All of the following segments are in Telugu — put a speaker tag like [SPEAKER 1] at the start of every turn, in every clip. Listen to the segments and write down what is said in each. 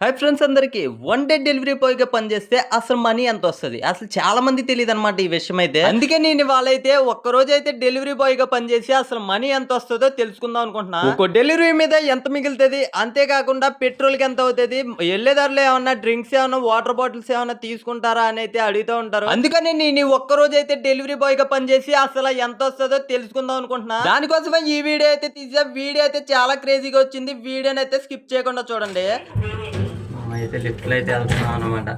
[SPEAKER 1] హాయ్ ఫ్రెండ్స్ అందరికి వన్ డే డెలివరీ బాయ్ గా పనిచేస్తే అసలు మనీ ఎంత వస్తుంది అసలు చాలా మంది తెలియదు అనమాట ఈ విషయం అయితే. అందుకే నేను వాళ్ళైతే ఒక్కరోజు అయితే డెలివరీ బాయ్ గా పనిచేసి అసలు మనీ ఎంత వస్తుందో తెలుసుకుందాం అనుకుంటున్నా. ఒక డెలివరీ మీద ఎంత మిగులుతుంది, అంతేకాకుండా పెట్రోల్ కి ఎంత అవుతుంది, వెళ్ళేదారులు ఏమన్నా డ్రింక్స్ ఏమన్నా వాటర్ బాటిల్స్ ఏమన్నా తీసుకుంటారా అని అయితే అడుగుతూ ఉంటారు. అందుకని నేను ఒక్కరోజు అయితే డెలివరీ బాయ్ గా పనిచేసి అసలు ఎంత వస్తుందో తెలుసుకుందాం అనుకుంటున్నా. దానికోసమే ఈ వీడియో అయితే తీసా. వీడియో అయితే చాలా క్రేజీగా వచ్చింది. వీడియోని అయితే స్కిప్ చేయకుండా చూడండి. అయితే లిఫ్ట్లో అయితే వెళ్తున్నాం అనమాట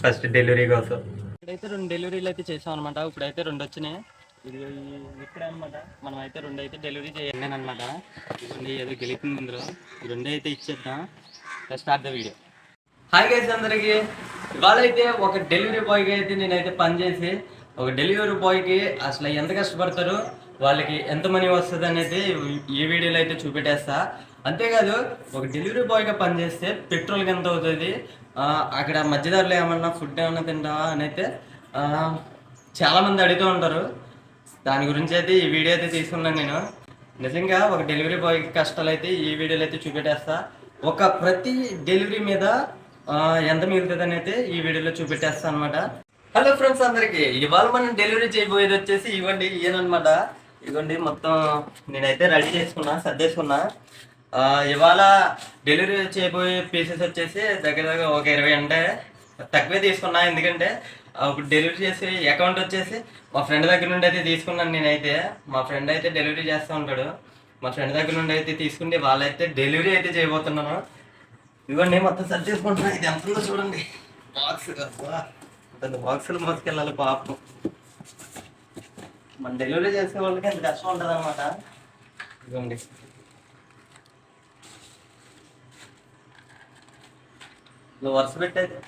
[SPEAKER 1] ఫస్ట్ డెలివరీ కోసం. ఇప్పుడైతే 2 డెలివరీలు అయితే చేసాం అనమాట. ఇప్పుడైతే 2 వచ్చినాయి. ఇది ఇక్కడ అనమాట. మనం అయితే 2 అయితే డెలివరీ చేయండి అనమాట. ఇదిగోండి ఏదో గెలుతుంది ఇందులో. 2 అయితే ఇచ్చేద్దాం. Start the video. Hi guys అందరికి. ఇవాళ అయితే ఒక డెలివరీ బాయ్గా అయితే నేనైతే పనిచేసి ఒక డెలివరీ బాయ్కి అసలు ఎంత కష్టపడతారు, వాళ్ళకి ఎంత మనీ వస్తుంది అనేది ఈ వీడియోలో అయితే చూపెట్టేస్తా. అంతేకాదు ఒక డెలివరీ బాయ్గా పనిచేస్తే పెట్రోల్కి ఎంత అవుతుంది, అక్కడ మధ్యదారులు ఏమన్నా ఫుడ్ ఏమన్నా తింటావా అని అయితే చాలామంది అడుగుతూ ఉంటారు. దాని గురించి అయితే ఈ వీడియో అయితే తీసుకున్నాను నేను. నిజంగా ఒక డెలివరీ బాయ్ కష్టాలు అయితే ఈ వీడియోలో అయితే చూపెట్టేస్తా. ప్రతి డెలివరీ మీద ఎంత మిగులుతుంది అని అయితే ఈ వీడియోలో చూపెట్టేస్తా అనమాట. హలో ఫ్రెండ్స్ అందరికి. ఇవాళ మనం డెలివరీ చేయబోయేది వచ్చేసి ఇవ్వండి ఇయనమాట. ఇవ్వండి మొత్తం నేనైతే రెడీ చేసుకున్నా, సర్దేసుకున్నా. ఇవాళ డెలివరీ చేయబోయే పీసెస్ వచ్చేసి దగ్గర దగ్గర ఒక 20 అంటే తక్కువే తీసుకున్నా. ఎందుకంటే ఇప్పుడు డెలివరీ చేసే అకౌంట్ వచ్చేసి మా ఫ్రెండ్ దగ్గర నుండి అయితే తీసుకున్నాను నేనైతే. మా ఫ్రెండ్ అయితే డెలివరీ చేస్తూ ఉంటాడు. మా ఫ్రెండ్ దగ్గర నుండి అయితే తీసుకుంటే వాళ్ళైతే డెలివరీ అయితే చేయబోతున్నాను. ఇవ్వండి మొత్తం సెట్ చేసుకుంటున్నా. ఇది ఎంత ఉందో చూడండి. బాక్సులు మోసుకెళ్ళాలి పాపం. మన డెలివరీ చేసే వాళ్ళకి ఎంత కష్టం ఉంటుంది అనమాట. ఇవ్వండి వరుస పెట్టయితే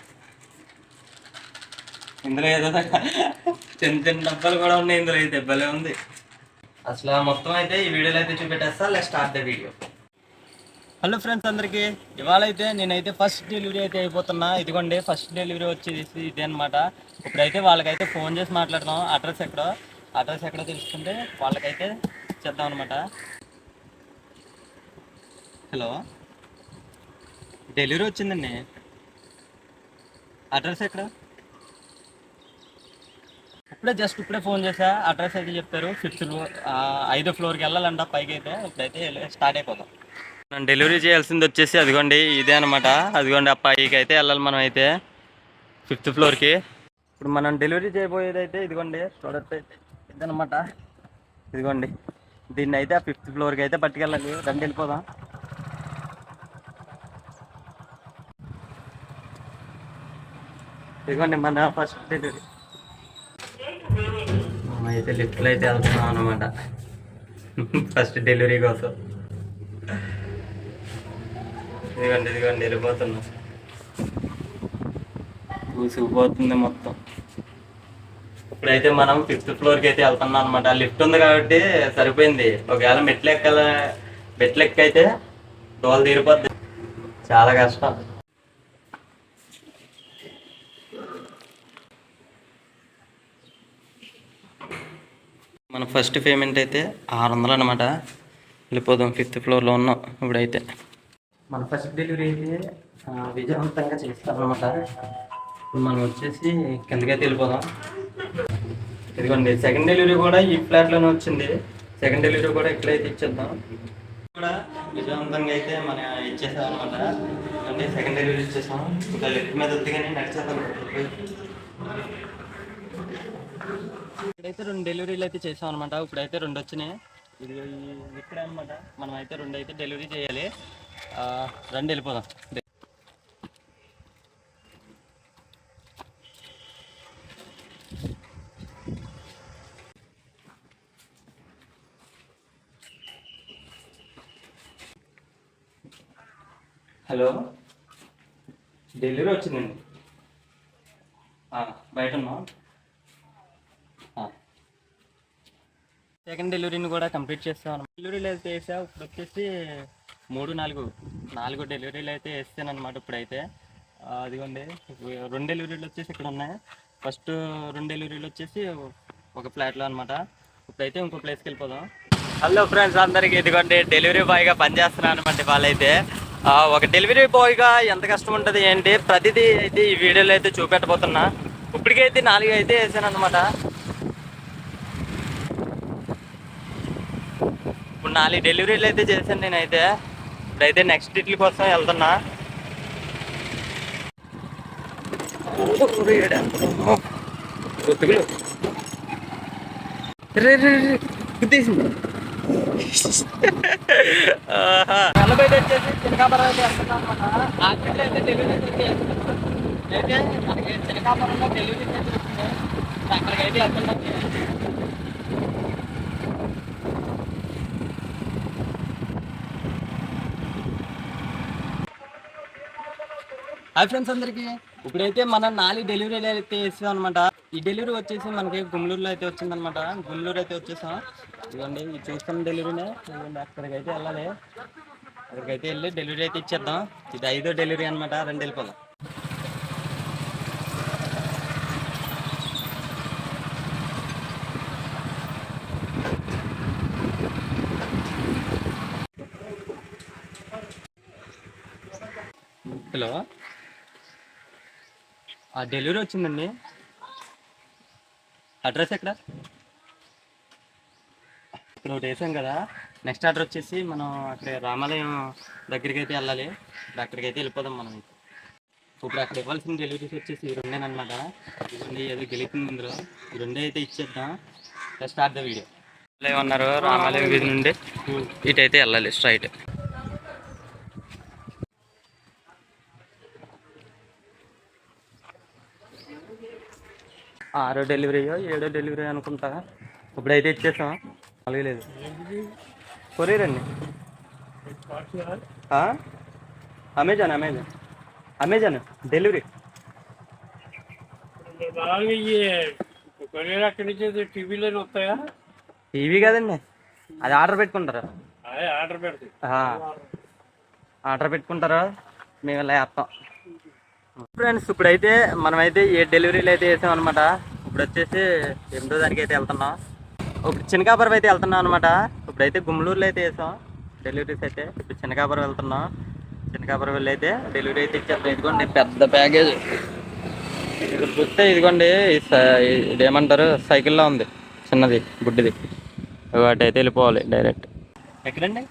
[SPEAKER 1] ఇందులో ఏదో చిన్న చిన్న డబ్బాలు కూడా ఉన్నాయి. ఇందులో అయితే భలే ఉంది అసలు. మొత్తం అయితే ఈ వీడియోలో అయితే చూపెట్టేస్తా. Let's start the video. Hello friends అందరికి. ఇవాళ అయితే నేనైతే ఫస్ట్ డెలివరీ అయితే అయిపోతున్నా. ఇదిగోండి ఫస్ట్ డెలివరీ వచ్చేసి ఇదే అనమాట. ఇప్పుడైతే వాళ్ళకైతే ఫోన్ చేసి మాట్లాడదాం. అడ్రస్ ఎక్కడో తెలుసుకుంటే వాళ్ళకైతే చేద్దాం అనమాట. హలో, డెలివరీ వచ్చిందండి. అడ్రస్ ఎక్కడ? ఇప్పుడే ఫోన్ చేసా. అడ్రస్ అయితే చెప్తారు. 5th ఫ్లోర్, 5వ ఫ్లోర్కి వెళ్ళాలంట పైకి అయితే. ఇప్పుడైతే స్టార్ట్ అయిపోతాం. మనం డెలివరీ చేయాల్సింది వచ్చేసి అదిగోండి ఇదే అనమాట. అదిగోండి ఆ పైకి అయితే వెళ్ళాలి మనం అయితే 5th ఫ్లోర్కి. ఇప్పుడు మనం డెలివరీ చేయబోయేది అయితే ఇదిగోండి ప్రోడక్ట్ అయితే ఇదనమాట. ఇదిగోండి దీన్ని అయితే ఆ 5th ఫ్లోర్కి అయితే పట్టుకెళ్ళాలి. రండి వెళ్ళిపోదాం. ఇదిగోండి మన ఫస్ట్ డెలివరీ. అయితే లిఫ్ట్లో అయితే వెళ్తున్నాం అనమాట ఫస్ట్ డెలివరీ కోసం. ఇదిగోండి వెళ్ళిపోతున్నాం. చూసిపోతుంది మొత్తం. ఇప్పుడైతే మనం 5th ఫ్లోర్కి అయితే వెళ్తున్నాం అనమాట. లిఫ్ట్ ఉంది కాబట్టి సరిపోయింది. ఒకవేళ మెట్లెక్క అయితే తోలు తీరిపోద్ది. చాలా కష్టం. మన ఫస్ట్ పేమెంట్ అయితే 600 అనమాట. వెళ్ళిపోదాం. 5th ఫ్లోర్లో ఉన్నాం ఇప్పుడైతే. మన ఫస్ట్ డెలివరీ అయితే విజయవంతంగా చేస్తాం అనమాట. మనం వచ్చేసి కిందకైతే వెళ్ళిపోదాం. ఇదిగోండి సెకండ్ డెలివరీ కూడా ఈ ఫ్లాట్లోనే వచ్చింది. సెకండ్ డెలివరీ కూడా ఇక్కడైతే ఇచ్చేద్దాం. కూడా విజయవంతంగా అయితే మనం ఇచ్చేసాం అనమాట. అంటే సెకండ్ డెలివరీ ఇచ్చేసాం. ఇంకా లిఫ్ట్ మీద వద్దు కానీ నడిచేద్దాం. ఇప్పుడైతే 2 డెలివరీలు అయితే చేసాం అనమాట. ఇప్పుడైతే 2 వచ్చినాయి. ఇది ఇక్కడ అనమాట. మనం అయితే 2 అయితే డెలివరీ చేయాలి. రండి వెళ్ళిపోదాం. హలో, డెలివరీ వచ్చిందండి. బయట ఉన్నాం. సెకండ్ డెలివరీని కూడా కంప్లీట్ చేస్తాను. డెలివరీలు అయితే వేసా. ఇప్పుడు వచ్చేసి 4 డెలివరీలు అయితే వేస్తాను అనమాట. ఇప్పుడైతే అదిగోండి 2 డెలివరీలు వచ్చేసి ఇక్కడ ఉన్నాయి. ఫస్ట్ 2 డెలివరీలు వచ్చేసి ఒక ఫ్లాట్లో అనమాట. ఇప్పుడైతే ఇంకో ప్లేస్కి వెళ్ళిపోదాం. హలో ఫ్రెండ్స్ అందరికి. ఇదిగోండి డెలివరీ బాయ్గా పనిచేస్తున్నాను అనమాట. వాళ్ళైతే ఒక డెలివరీ బాయ్గా ఎంత కష్టం ఉంటుంది ఏంటి ప్రతిదీ అయితే ఈ వీడియోలో అయితే చూపెట్టబోతున్నా. ఇప్పటికైతే 4 అయితే వేసాను అనమాట. ఇప్పుడు 4 డెలివరీలు అయితే చేశాను నేనైతే. ఇప్పుడైతే నెక్స్ట్ ఇడ్లీ కోసం వెళ్తున్నా. గుర్తేసింది. నలభై వచ్చేసి చినకాపురం అయితే వెళ్తున్నాం అనమాట. ఆర్టిట్లో అయితే డెలివరీ అయితే చేస్తున్నాం. అయితే మనకి చినకాపురంలో డెలివరీ అయితే వచ్చింది. అక్కడికైతే వెళ్తున్నాం. హాయ్ ఫ్రెండ్స్ అందరికి. ఇప్పుడైతే మనం 4 డెలివరీలు అయితే వేసాం అనమాట. ఈ డెలివరీ వచ్చేసి మనకి గుంటూరులో అయితే వచ్చిందనమాట. గుంటూరు అయితే వచ్చేసాం. ఇదిగోండి ఇది చూస్తున్న డెలివరీనే. ఇదిగోండి అక్కడికైతే వెళ్ళాలి. అక్కడికైతే వెళ్ళి డెలివరీ అయితే ఇచ్చేద్దాం. ఇది 5వ డెలివరీ అనమాట. 2 వెళ్ళిపోదాం. హలో, ఆ డెలివరీ వచ్చిందండి. అడ్రస్ ఎక్కడ? ఇక్కడ ఒకటి వేసాం కదా. నెక్స్ట్ ఆర్డర్ వచ్చేసి మనం అక్కడ రామాలయం దగ్గరికి అయితే వెళ్ళాలి. అక్కడికి అయితే వెళ్ళిపోదాం మనం. ఇప్పుడు అక్కడ ఇవ్వాల్సిన డెలివరీస్ వచ్చేసి ఈ 2 అనమాట. ఇవన్నీ ఏదో గెలుతుంది ఇందులో. ఈ 2 అయితే ఇచ్చేద్దాం. Start the video. ఏమన్నారు, రామాలయం వీధి నుండి ఇటైతే వెళ్ళాలి స్ట్రైట్. 6వ డెలివరీయో 7వ డెలివరీ అనుకుంటా. ఇప్పుడైతే ఇచ్చేసాం. 4 లేదు, కొరియర్ అండి. Amazon Amazon Amazon delivery. టీవీలో వస్తాయా? టీవీ కదండి, అది ఆర్డర్ పెట్టుకుంటారు. ఆర్డర్ పెట్టుకుంటారు, మేము లేస్తాం. ఫ్రెండ్స్ ఇప్పుడైతే మనమైతే 7 డెలివరీలు అయితే వేసాం అనమాట. ఇప్పుడు వచ్చేసి 8వ దానికి అయితే వెళ్తున్నాం. ఇప్పుడు చినకాపురం అయితే వెళ్తున్నాం అనమాట. ఇప్పుడైతే గుమ్మలూరులో అయితే వేసాం డెలివరీస్ అయితే. ఇప్పుడు చినకాపురం వెళ్తున్నాం. చినకాపురం వెళ్ళి అయితే డెలివరీ అయితే ఇచ్చేస్తాం. ఇదిగోండి పెద్ద ప్యాకేజ్. ఇక్కడ చూస్తే ఇదిగోండి ఇదేమంటారు, సైకిల్లో ఉంది చిన్నది గుడ్డిది. వాటి అయితే వెళ్ళిపోవాలి డైరెక్ట్. ఎక్కడండి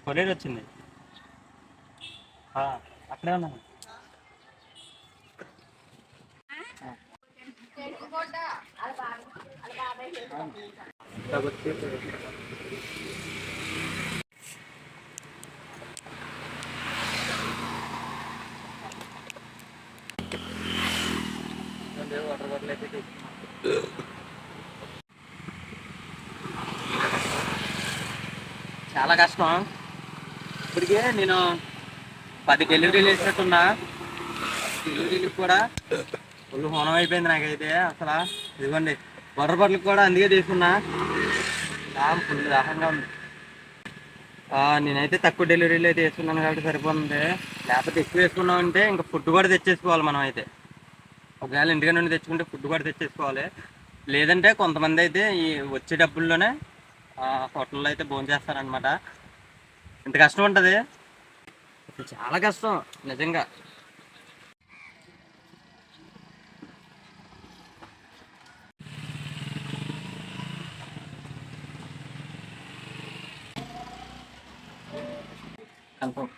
[SPEAKER 1] కొరియర్ వచ్చింది? అక్కడే ఉన్నాను. చాలా కష్టం. ఇప్పటికే నేను 10 డెలివరీలు వేసినట్టున్నా. డెలివరీలకు కూడా ఫుల్ హోనం అయిపోయింది నాకైతే అసలు. ఇదిగోండి వాటర్ బాటిల్ కూడా అందుకే తీసుకున్నా. ఫుల్ దాహంగా ఉంది. నేనైతే తక్కువ డెలివరీలు అయితే వేసుకున్నాను కాబట్టి సరిపోతుంది. లేకపోతే ఎక్కువ వేసుకున్నామంటే ఇంకా ఫుడ్ కూడా తెచ్చేసుకోవాలి మనం అయితే. ఒకవేళ ఇంటికి నుండి తెచ్చుకుంటే ఫుడ్ కూడా తెచ్చేసుకోవాలి. లేదంటే కొంతమంది అయితే ఈ వచ్చే డబ్బుల్లోనే హోటల్లో అయితే భోజనం చేస్తారనమాట. ఇంత కష్టం ఉంటుంది, చాలా కష్టం నిజంగా. కన్ఫర్మ్.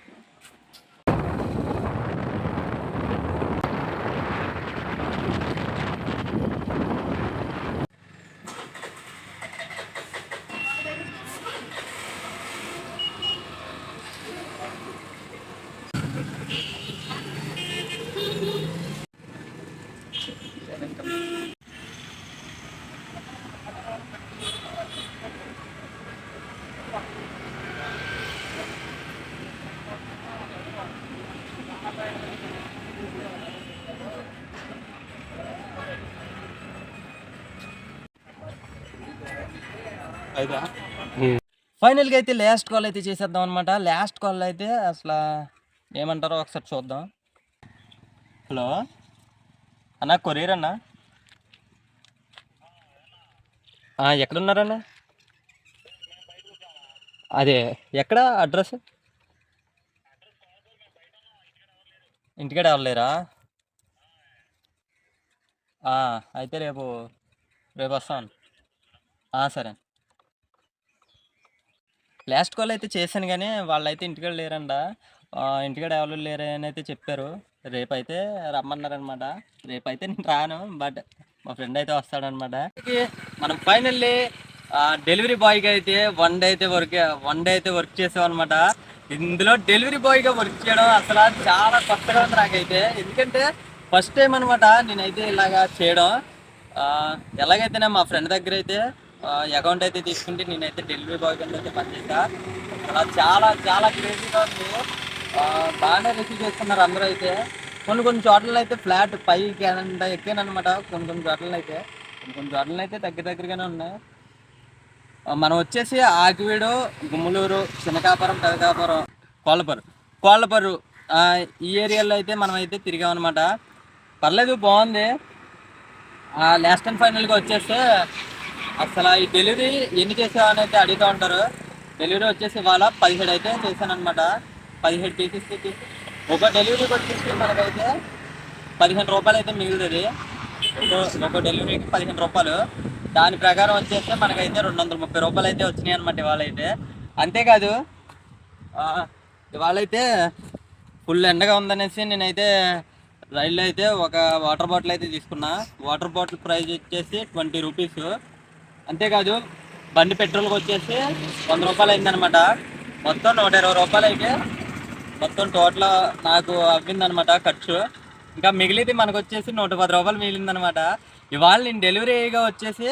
[SPEAKER 1] ఫైనల్గా అయితే లాస్ట్ కాల్ అయితే చేసేద్దాం అనమాట. లాస్ట్ కాల్ అయితే అసలు ఏమంటారో ఒకసారి చూద్దాం. హలో అన్నా, కొరియర్ అన్నా? ఎక్కడున్నారన్నా? అదే ఎక్కడ అడ్రస్? ఇంటికాడ ఎవరు లేరా? అయితే రేపు రేపు వస్తాను. సరే. లాస్ట్ కాల్ అయితే చేశాను కానీ వాళ్ళైతే ఇంటికాడ లేరంట. ఇంటికాడ ఎవరు లేరు అని అయితే చెప్పారు. రేపైతే రమ్మన్నారనమాట. రేపైతే నేను రాను, బట్ మా ఫ్రెండ్ అయితే వస్తాడనమాట. మనం ఫైనల్లీ డెలివరీ బాయ్గా అయితే వన్ డే అయితే వర్క్ చేసామన్నమాట. ఇందులో డెలివరీ బాయ్గా వర్క్ చేయడం అసలు చాలా కొత్తగా ఉంది నాకైతే. ఎందుకంటే ఫస్ట్ టైం అనమాట నేనైతే ఇలాగా చేయడం. ఎలాగైతేనే మా ఫ్రెండ్ దగ్గర అయితే అకౌంట్ అయితే తీసుకుంటే నేనైతే డెలివరీ బాయ్ కింద అయితే పనిచేస్తా. అలా చాలా చాలా క్రేజీగా ఉంది. బాగానే రిసీవ్ చేసుకున్నారు అందరూ అయితే. కొన్ని చోట్ల అయితే ఫ్లాట్ పైకి ఎక్కానమాట. కొన్ని చోట్ల అయితే దగ్గరగానే ఉన్నాయి. మనం వచ్చేసి ఆకివీడు, గుమ్మలూరు, చిన్నకాపురం, పెదకాపురం, కోళ్ళపర్రు ఈ ఏరియాలో అయితే మనం అయితే తిరిగామన్నమాట. పర్లేదు, బాగుంది. లాస్ట్ అండ్ ఫైనల్గా వచ్చేస్తే అసలు ఈ డెలివరీ ఎన్ని చేసావని అయితే అడుగుతూ ఉంటారు. డెలివరీ వచ్చేసి ఇవాళ 17 అయితే చేశాను అనమాట. 17 పీసెస్. ఒక డెలివరీకి వచ్చేసి మనకైతే 15 రూపాయలు అయితే మిగులుతుంది. ఒక డెలివరీకి 15 రూపాయలు. దాని ప్రకారం వచ్చేస్తే మనకైతే 230 రూపాయలు అయితే వచ్చినాయి అనమాట ఇవాళ అయితే. అంతేకాదు, ఇవాళ అయితే ఫుల్ ఎండగా ఉందనేసి నేనైతే రైల్లో అయితే ఒక వాటర్ బాటిల్ అయితే తీసుకున్నా. వాటర్ బాటిల్ ప్రైస్ వచ్చేసి 20 రూపీస్. అంతేకాదు, బండి పెట్రోల్కి వచ్చేసి 100 రూపాయలు అయిందనమాట. మొత్తం 120 రూపాయలు అయితే మొత్తం టోటల్ నాకు అవ్విందనమాట ఖర్చు. ఇంకా మిగిలింది మనకు వచ్చేసి 110 రూపాయలు మిగిలిందనమాట. ఇవాళ నేను డెలివరీ అయ్యిగా వచ్చేసి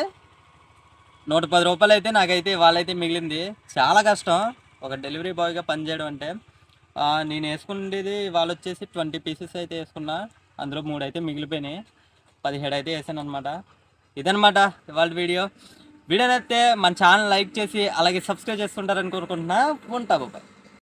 [SPEAKER 1] 110 రూపాయలు అయితే నాకైతే ఇవాళ అయితే మిగిలింది. చాలా కష్టం ఒక డెలివరీ బాయ్గా పనిచేయడం అంటే. నేను వేసుకునేది ఇవాళ వచ్చేసి 20 పీసెస్ అయితే వేసుకున్నా. అందులో 3 అయితే మిగిలిపోయినాయి. 17 అయితే వేసాను అనమాట. ఇదనమాట ఇవాళ వీడియో నచ్చితే మన ఛానల్ లైక్ చేసి అలాగే సబ్స్క్రైబ్ చేసుకుంటారని కోరుకుంటున్నా. ఉంటా బాబాయ్.